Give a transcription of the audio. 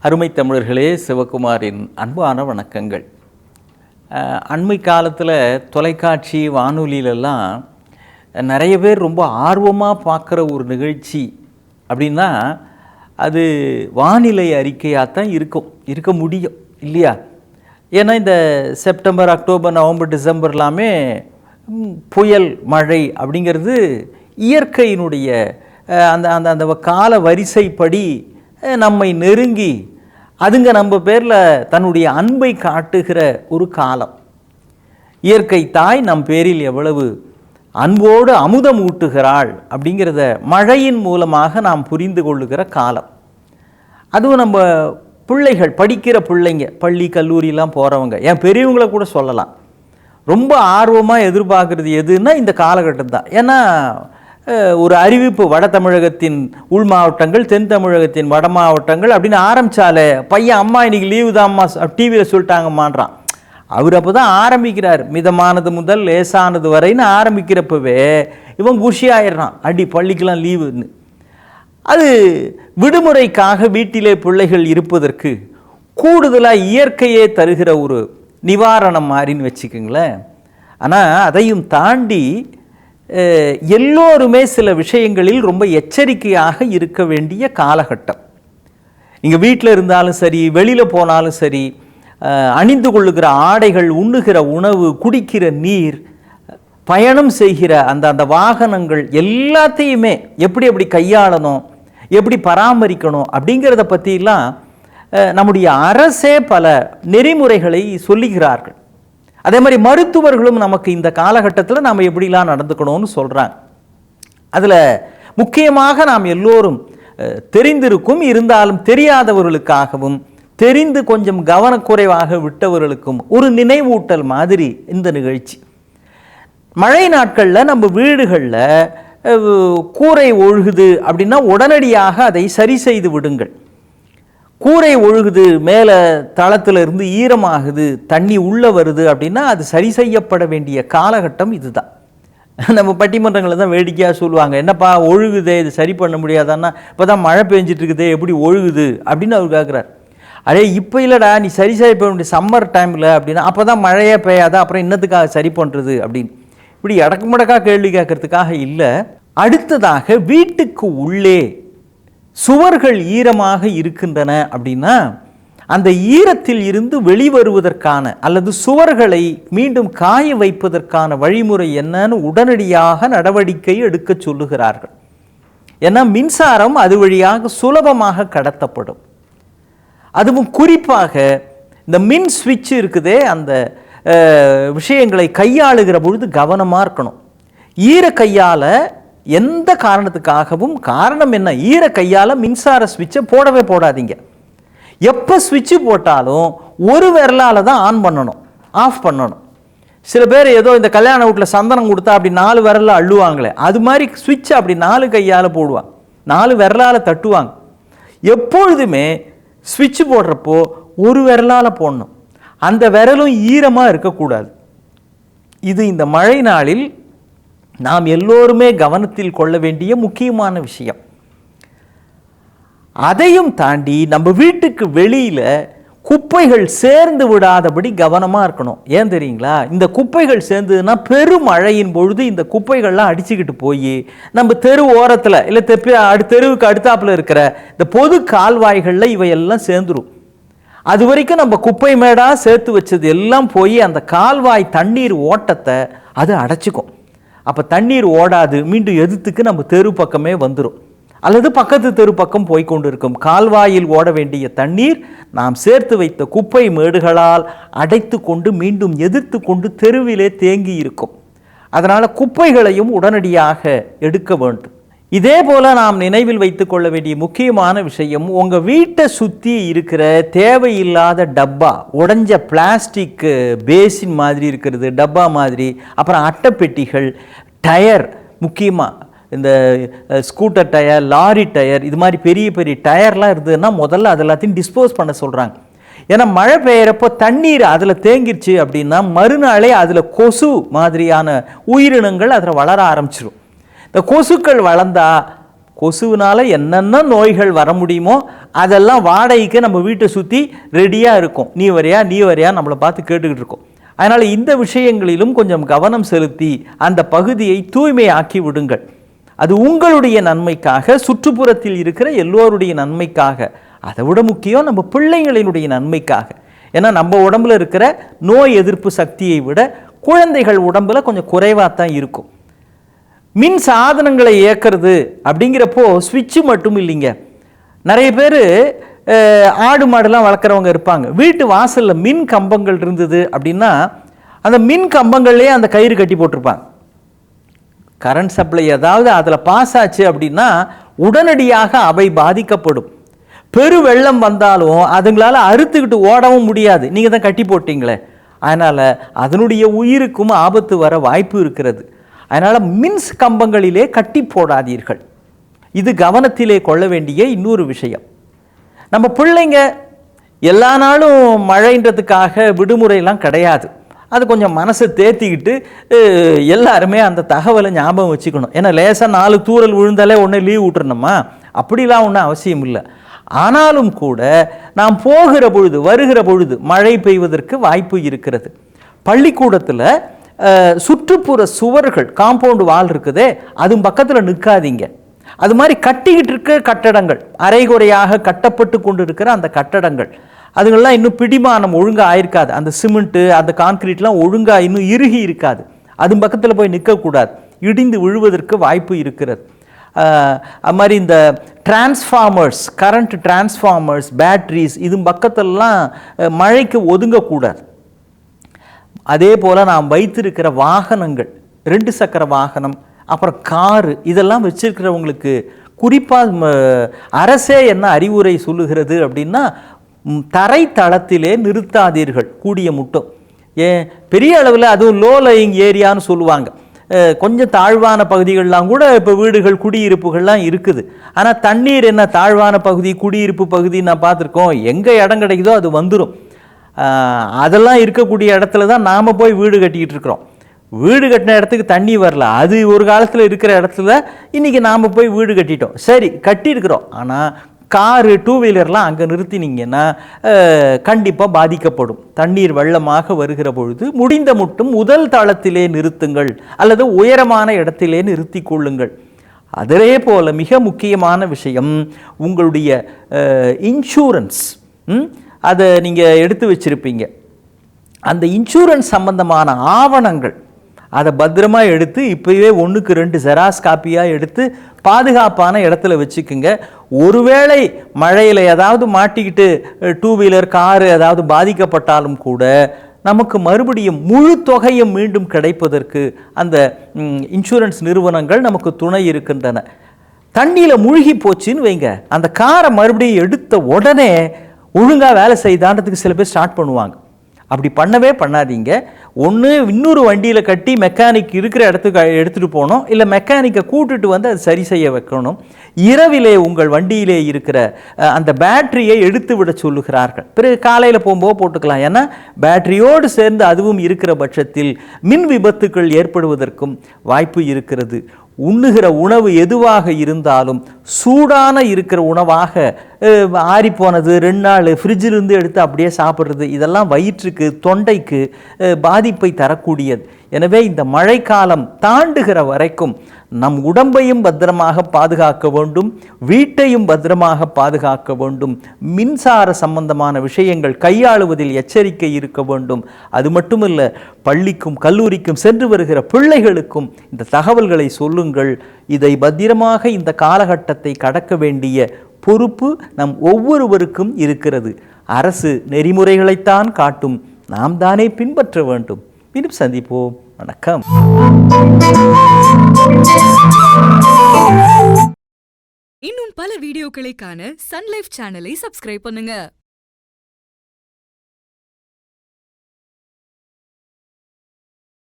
அருமை தமிழர்களே, சிவகுமாரின் அன்பான வணக்கங்கள். அண்மை காலத்தில் தொலைக்காட்சி வானொலியிலெல்லாம் நிறைய பேர் ரொம்ப ஆர்வமாக பார்க்குற ஒரு நிகழ்ச்சி அப்படின்னா அது வானிலை அறிக்கையாக தான் இருக்க முடியும் இல்லையா? ஏன்னா இந்த செப்டம்பர், அக்டோபர், நவம்பர், டிசம்பர் எல்லாமே புயல், மழை அப்படிங்கிறது இயற்கையினுடைய அந்த அந்த அந்த கால வரிசைப்படி நம்மை நெருங்கி அதுங்க நம்ம பேரில் தன்னுடைய அன்பை காட்டுகிற ஒரு காலம். இயற்கை தாய் நம் பேரில் எவ்வளவு அன்போடு அமுதம் ஊட்டுகிறாள் அப்படிங்கிறத மழையின் மூலமாக நாம் புரிந்து கொள்ளுகிற காலம். அதுவும் நம்ம பிள்ளைகள், படிக்கிற பிள்ளைங்க, பள்ளி கல்லூரியெலாம் போகிறவங்க, என் பெரியவங்களை கூட சொல்லலாம், ரொம்ப ஆர்வமாக எதிர்பார்க்குறது எதுன்னா இந்த காலகட்டம் தான். ஏன்னா ஒரு அறிவிப்பு, வட தமிழகத்தின் உள் மாவட்டங்கள், தென் தமிழகத்தின் வட மாவட்டங்கள் அப்படின்னு ஆரம்பித்தாலே பையன் அம்மா இன்னைக்கு லீவு தான் அம்மா டிவியில் சொல்லிட்டாங்கம்மான்றான். அவர் அப்போ தான் ஆரம்பிக்கிறார், மிதமானது முதல் லேசானது வரைன்னு ஆரம்பிக்கிறப்பவே இவன் குஷி ஆயிடுறான், அடி பள்ளிக்கெலாம் லீவுன்னு. அது விடுமுறைக்காக வீட்டிலே பிள்ளைகள் இருப்பதற்கு கூடுதலாக இயற்கையே தருகிற ஒரு நிவாரணம் மாதிரின்னு வச்சுக்கோங்களேன். ஆனால் அதையும் தாண்டி எல்லோருமே சில விஷயங்களில் ரொம்ப எச்சரிக்கையாக இருக்க வேண்டிய காலகட்டம். நீங்கள் வீட்டில் இருந்தாலும் சரி, வெளியில் போனாலும் சரி, அணிந்து கொள்ளுகிற ஆடைகள், உண்ணுகிற உணவு, குடிக்கிற நீர், பயணம் செய்கிற அந்த வாகனங்கள் எல்லாத்தையுமே எப்படி கையாளணும், எப்படி பராமரிக்கணும் அப்படிங்கிறத பற்றிலாம் நம்முடைய அரசே பல நெறிமுறைகளை சொல்லுகிறார்கள். அதே மாதிரி மருத்துவர்களும் நமக்கு இந்த காலகட்டத்தில் நாம் எப்படிலாம் நடந்துக்கணும்னு சொல்கிறாங்க. அதில் முக்கியமாக நாம் எல்லோரும் தெரிந்திருக்கும், இருந்தாலும் தெரியாதவர்களுக்காகவும் தெரிந்து கொஞ்சம் கவனக்குறைவாக விட்டவர்களுக்கும் ஒரு நினைவூட்டல் மாதிரி இந்த நிகழ்ச்சி. மழை நாட்களில் நம்ம வீடுகளில் கூரை ஒழுகுது அப்படின்னா உடனடியாக அதை சரி செய்து விடுங்கள். கூரை ஒழுகுது, மேலே தளத்தில் இருந்து ஈரமாகுது, தண்ணி உள்ளே வருது அப்படின்னா அது சரி செய்யப்பட வேண்டிய காலகட்டம் இதுதான். நம்ம பட்டிமன்றங்களில் தான் வேடிக்கையாக சொல்லுவாங்க, என்னப்பா ஒழுகுதே, இது சரி பண்ண முடியாதான்னா, இப்போ தான் மழை பெஞ்சிட்டு இருக்குதே, எப்படி ஒழுகுது அப்படின்னு அவர் கேட்குறார். அடே இப்போ இல்லைடா, நீ சரி பண்ண வேண்டிய சம்மர் டைமில் அப்படின்னா, அப்போ தான் மழையே பெய்யாதா, அப்புறம் இன்னத்துக்காக சரி பண்ணுறது அப்படின்னு இப்படி அடக்குமுடக்காக கேள்வி கேட்கறதுக்காக இல்லை. அடுத்ததாக வீட்டுக்கு உள்ளே சுவர்கள் ஈரமாக இருக்கின்றன அப்படின்னா அந்த ஈரத்தில் இருந்து வெளிவருவதற்கான அல்லது சுவர்களை மீண்டும் காய வைப்பதற்கான வழிமுறை என்னன்னு உடனடியாக நடவடிக்கை எடுக்க சொல்லுகிறார்கள். ஏன்னா மின்சாரம் அது வழியாக சுலபமாக கடத்தப்படும். அதுவும் குறிப்பாக இந்த மின் ஸ்விட்ச் இருக்குதே, அந்த விஷயங்களை கையாளுகிற பொழுது கவனமாக இருக்கணும். ஈர கையால் எந்த காரணத்துக்காகவும், காரணம் என்ன, ஈர கையால் மின்சார ஸ்விட்சை போடவே போடாதீங்க. எப்போ ஸ்விட்சு போட்டாலும் ஒரு விரலால் தான் ஆன் பண்ணணும், ஆஃப் பண்ணணும். சில பேர் ஏதோ இந்த கல்யாண வீட்டில் சந்தனம் கொடுத்தா அப்படி 4 விரலில் அள்ளுவாங்களே, அது மாதிரி ஸ்விட்சை அப்படி 4 கையால் போடுவாங்க, 4 விரலால் தட்டுவாங்க. எப்பொழுதுமே ஸ்விட்ச் போடுறப்போ ஒரு விரலால் போடணும், அந்த விரலும் ஈரமாக இருக்கக்கூடாது. இது இந்த மழை நாளில் நாம் எல்லோருமே கவனத்தில் கொள்ள வேண்டிய முக்கியமான விஷயம். அதையும் தாண்டி நம்ம வீட்டுக்கு வெளியில் குப்பைகள் சேர்ந்து விடாதபடி கவனமாக இருக்கணும். ஏன் தெரியுங்களா? இந்த குப்பைகள் சேர்ந்ததுன்னா பெருமழையின் பொழுது இந்த குப்பைகள்லாம் அடிச்சுக்கிட்டு போய் நம்ம தெரு ஓரத்தில் இல்லை தெருவுக்கு அடுத்தாப்பில் இருக்கிற இந்த பொது கால்வாய்களில் இவையெல்லாம் சேர்ந்துடும். அது வரைக்கும் நம்ம குப்பை மேடாக சேர்த்து வச்சது எல்லாம் போய் அந்த கால்வாய் தண்ணீர் ஓட்டத்தை அது அடைச்சிக்கும். அப்போ தண்ணீர் ஓடாது, மீண்டும் எதிர்த்துக்கு நம்ம தெரு பக்கமே வந்துடும், அல்லது பக்கத்து தெரு பக்கம் போய்கொண்டு இருக்கும். கால்வாயில் ஓட வேண்டிய தண்ணீர் நாம் சேர்த்து வைத்த குப்பை மேடுகளால் அடைத்து கொண்டு மீண்டும் எதிர்த்து கொண்டு தெருவிலே தேங்கி இருக்கும். அதனால் குப்பைகளையும் உடனடியாக எடுக்க வேண்டும். இதே போல் நாம் நினைவில் வைத்து கொள்ள வேண்டிய முக்கியமான விஷயம், உங்கள் வீட்டை சுற்றி இருக்கிற தேவையில்லாத டப்பா, உடைஞ்ச பிளாஸ்டிக் பேசின் மாதிரி இருக்கிறது டப்பா மாதிரி, அப்புறம் அட்டைப்பெட்டிகள், டயர், முக்கியமாக இந்த ஸ்கூட்டர் டயர், லாரி டயர், இது மாதிரி பெரிய பெரிய டயர்லாம் இருந்ததுன்னா முதல்ல அது எல்லாத்தையும் டிஸ்போஸ் பண்ண சொல்கிறாங்க. ஏன்னா மழை பெய்யறப்போ தண்ணீர் அதில் தேங்கிருச்சு அப்படின்னா மறுநாளே அதில் கொசு மாதிரியான உயிரினங்கள் அதில் வளர ஆரம்பிச்சிடும். இந்த கொசுக்கள் வளர்ந்தா கொசுவினால் என்னென்ன நோய்கள் வர முடியுமோ அதெல்லாம் வாடகைக்கு நம்ம வீட்டை சுற்றி ரெடியாக இருக்கும். நீ வரையா நம்மளை பார்த்து கேட்டுக்கிட்டு இருக்கோம். அதனால் இந்த விஷயங்களிலும் கொஞ்சம் கவனம் செலுத்தி அந்த பகுதியை தூய்மையாக்கி விடுங்கள். அது உங்களுடைய நன்மைக்காக, சுற்றுப்புறத்தில் இருக்கிற எல்லோருடைய நன்மைக்காக, அதை விட முக்கியம் நம்ம பிள்ளைகளினுடைய நன்மைக்காக. ஏன்னா நம்ம உடம்புல இருக்கிற நோய் எதிர்ப்பு சக்தியை விட குழந்தைகள் உடம்புல கொஞ்சம் குறைவாக தான் இருக்கும். மின் சாதனங்களை இயக்கிறது அப்படிங்கிறப்போ ஸ்விட்சு மட்டும் இல்லைங்க. நிறைய பேர் ஆடு மாடுலாம் வளர்க்குறவங்க இருப்பாங்க. வீட்டு வாசலில் மின் கம்பங்கள் இருந்தது அப்படின்னா அந்த மின் கம்பங்கள்லேயே அந்த கயிறு கட்டி போட்டிருப்பாங்க. கரண்ட் சப்ளை ஏதாவது அதில் பாஸ் ஆச்சு அப்படின்னா உடனடியாக அவை பாதிக்கப்படும். பெரு வெள்ளம் வந்தாலும் அதுங்களால் அறுத்துக்கிட்டு ஓடவும் முடியாது, நீங்கள் தான் கட்டி போட்டிங்களே. அதனால் அதனுடைய உயிருக்கும் ஆபத்து வர வாய்ப்பு இருக்கிறது. அதனால் மின் கம்பங்களிலே கட்டி போடாதீர்கள். இது கவனத்திலே கொள்ள வேண்டிய இன்னொரு விஷயம். நம்ம பிள்ளைங்க எல்லா நாளும் மழைன்றதுக்காக விடுமுறையெல்லாம் கிடையாது. அது கொஞ்சம் மனசை தேர்த்திக்கிட்டு எல்லாருமே அந்த தகவலை ஞாபகம் வச்சுக்கணும். ஏன்னா லேசாக 4 தூறல் விழுந்தாலே உடனே லீவ் விட்டுறணுமா? அப்படிலாம் ஒன்றும் அவசியம் இல்லை. ஆனாலும் கூட நாம் போகிற பொழுது வருகிற பொழுது மழை பெய்வதற்கு வாய்ப்பு இருக்கிறது. பள்ளிக்கூடத்தில் சுற்றுப்புற சுவர்கள், காம்பவுண்டு வால் இருக்குதே, அதுவும் பக்கத்தில் நிற்காதீங்க. அது மாதிரி கட்டிக்கிட்டு இருக்க கட்டடங்கள், அரைகுறையாக கட்டப்பட்டு கொண்டு இருக்கிற அந்த கட்டடங்கள், அதுங்கள்லாம் இன்னும் பிடிமானம் ஒழுங்காக ஆயிருக்காது. அந்த சிமெண்ட்டு அந்த கான்கிரீட்லாம் ஒழுங்காக இன்னும் இறுகி இருக்காது. அது பக்கத்தில் போய் நிற்கக்கூடாது, இடிந்து விழுவதற்கு வாய்ப்பு இருக்கிறது. அது மாதிரி இந்த டிரான்ஸ்ஃபார்மர்ஸ், கரண்ட் டிரான்ஸ்ஃபார்மர்ஸ், பேட்ரிஸ், இது பக்கத்திலலாம் மழைக்கு ஒதுங்கக்கூடாது. அதே போல் நாம் வைத்திருக்கிற வாகனங்கள், 2 சக்கர வாகனம், அப்புறம் காரு, இதெல்லாம் வச்சிருக்கிறவங்களுக்கு குறிப்பாக அரசே என்ன அறிவுரை சொல்லுகிறது அப்படின்னா, தரைத்தளத்திலே நிறுத்தாதீர்கள் கூடிய முட்டும். ஏன் பெரிய அளவில், அதுவும் லோ லையிங் ஏரியான்னு சொல்லுவாங்க, கொஞ்சம் தாழ்வான பகுதிகள்லாம் கூட இப்போ வீடுகள் குடியிருப்புகள்லாம் இருக்குது. ஆனால் தண்ணீர் என்ன தாழ்வான பகுதி குடியிருப்பு பகுதி நான் பார்த்துருக்கோம். எங்கே இடம் கிடைக்குதோ அது வந்துடும். அதெல்லாம் இருக்கக்கூடிய இடத்துல தான் நாம் போய் வீடு கட்டிக்கிட்டு இருக்கிறோம். வீடு கட்டின இடத்துக்கு தண்ணி வரல, அது ஒரு காலத்தில் இருக்கிற இடத்துல இன்றைக்கி நாம் போய் வீடு கட்டிட்டோம். சரி, கட்டியிருக்கிறோம். ஆனால் காரு, 2 வீலர்லாம் அங்கே நிறுத்தினீங்கன்னா கண்டிப்பாக பாதிக்கப்படும். தண்ணீர் வெள்ளமாக வருகிற பொழுது முடிந்த மட்டும் முதல் தளத்திலே நிறுத்துங்கள், அல்லது உயரமான இடத்திலே நிறுத்தி கொள்ளுங்கள். அதே போல் மிக முக்கியமான விஷயம், உங்களுடைய இன்சூரன்ஸ், அதை நீங்கள் எடுத்து வச்சுருப்பீங்க. அந்த இன்சூரன்ஸ் சம்பந்தமான ஆவணங்கள் அதை பத்திரமாக எடுத்து இப்போவே 1க்கு 2 ஜெராக்ஸ் காப்பியாக எடுத்து பாதுகாப்பான இடத்துல வச்சுக்குங்க. ஒருவேளை மழையில் ஏதாவது மாட்டிக்கிட்டு 2 வீலர் காரு ஏதாவது பாதிக்கப்பட்டாலும் கூட நமக்கு மறுபடியும் முழு தொகையும் மீண்டும் கிடைப்பதற்கு அந்த இன்சூரன்ஸ் நிறுவனங்கள் நமக்கு துணை இருக்கின்றன. தண்ணியில் மூழ்கி போச்சுன்னு வைங்க, அந்த காரை மறுபடியும் எடுத்த உடனே ஒழுங்காக வேலை செய்தான்றதுக்கு சில பேர் ஸ்டார்ட் பண்ணுவாங்க. அப்படி பண்ணவே பண்ணாதீங்க. ஒன்று இன்னொரு வண்டியில் கட்டி மெக்கானிக் இருக்கிற இடத்துக்கு எடுத்துகிட்டு போகணும், இல்லை மெக்கானிக்கை கூட்டுட்டு வந்து அது சரி செய்ய வைக்கணும். இரவிலே உங்கள் வண்டியிலே இருக்கிற அந்த பேட்டரியை எடுத்து விட சொல்லுகிறார்கள். பிறகு காலையில் போகும்போது போட்டுக்கலாம். ஏன்னா பேட்டரியோடு சேர்ந்து அதுவும் இருக்கிற பட்சத்தில் மின் விபத்துக்கள் ஏற்படுவதற்கும் வாய்ப்பு இருக்கிறது. உண்ணுகிற உணவு எதுவாக இருந்தாலும் சூடான இருக்கிற உணவாக, ஆறிப்போனது 2 நாள் ஃப்ரிட்ஜிலிருந்து எடுத்து அப்படியே சாப்பிட்றது, இதெல்லாம் வயிற்றுக்கு, தொண்டைக்கு பாதிப்பை தரக்கூடியது. எனவே இந்த மழைக்காலம் தாண்டுகிற வரைக்கும் நம் உடம்பையும் பத்திரமாக பாதுகாக்க வேண்டும், வீட்டையும் பத்திரமாக பாதுகாக்க வேண்டும். மின்சார சம்பந்தமான விஷயங்கள் கையாளுவதில் எச்சரிக்கை இருக்க வேண்டும். அது மட்டுமல்ல, பள்ளிக்கும் கல்லூரிக்கும் சென்று வருகிற பிள்ளைகளுக்கும் இந்த தகவல்களை சொல்லுங்கள். இதை பத்திரமாக இந்த காலகட்டத்தை கடக்க வேண்டிய பொறுப்பு நம் ஒவ்வொருவருக்கும் இருக்கிறது. அரசு நெறிமுறைகளைத்தான் காட்டும், நாம் தானே பின்பற்ற வேண்டும். மீண்டும் சந்திப்போம். வணக்கம். இன்னும் பல வீடியோக்களை காண சன் லைஃப் சேனலை சப்ஸ்கிரைப் பண்ணுங்க.